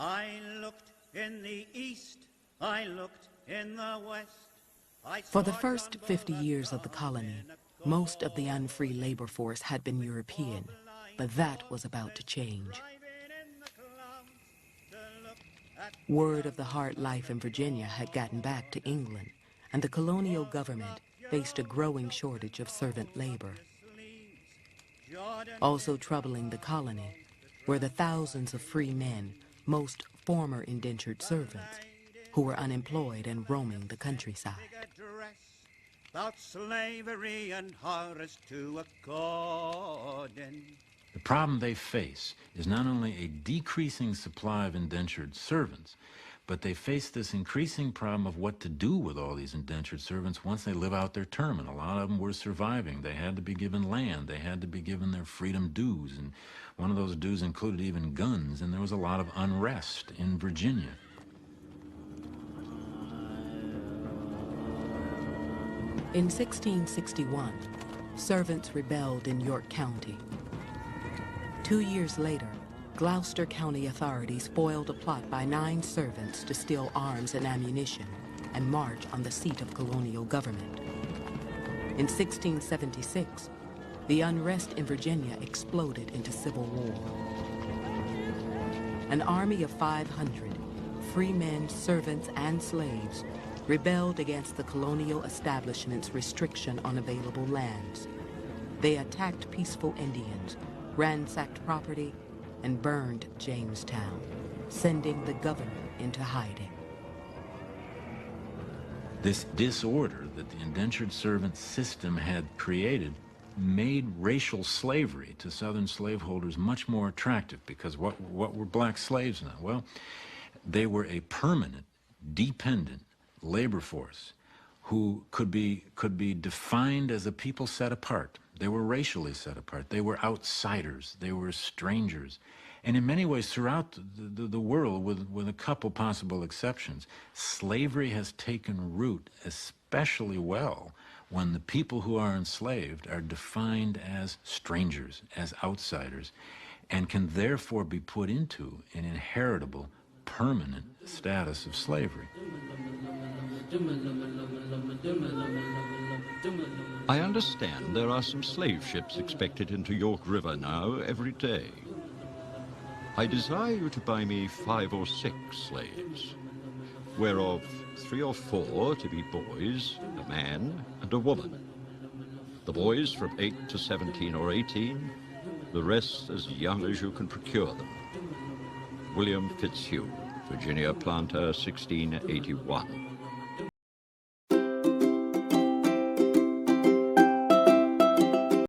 I looked in the east, I looked in the west. For the first 50 years of the colony, most of the unfree labor force had been European, but that was about to change. Word of the hard life in Virginia had gotten back to England, and the colonial government faced a growing shortage of servant labor. Also troubling the colony were the thousands of free men, most former indentured servants, who were unemployed and roaming the countryside. About slavery and Horace to According. The problem they face is not only a decreasing supply of indentured servants, but they face this increasing problem of what to do with all these indentured servants once they live out their term. And a lot of them were surviving. They had to be given land. They had to be given their freedom dues. And one of those dues included even guns. And there was a lot of unrest in Virginia. In 1661, servants rebelled in York County. 2 years later, Gloucester County authorities foiled a plot by 9 servants to steal arms and ammunition and march on the seat of colonial government. In 1676, the unrest in Virginia exploded into civil war. An army of 500, free men, servants, and slaves rebelled against the colonial establishment's restriction on available lands. They attacked peaceful Indians, ransacked property, and burned Jamestown, sending the governor into hiding. This disorder that the indentured servant system had created made racial slavery to Southern slaveholders much more attractive, because what were black slaves now? Well, they were a permanent, dependent labor force who could be defined as a people set apart. They were racially set apart. They were outsiders. They were strangers. And in many ways, throughout the world, with a couple possible exceptions, slavery has taken root especially well when the people who are enslaved are defined as strangers, as outsiders, and can therefore be put into an inheritable, permanent status of slavery. I understand there are some slave ships expected into York River now every day. I desire you to buy me 5 or 6 slaves, whereof 3 or 4 to be boys, a man and a woman. The boys from 8 to 17 or 18, the rest as young as you can procure them. William Fitzhugh, Virginia Planter, 1681.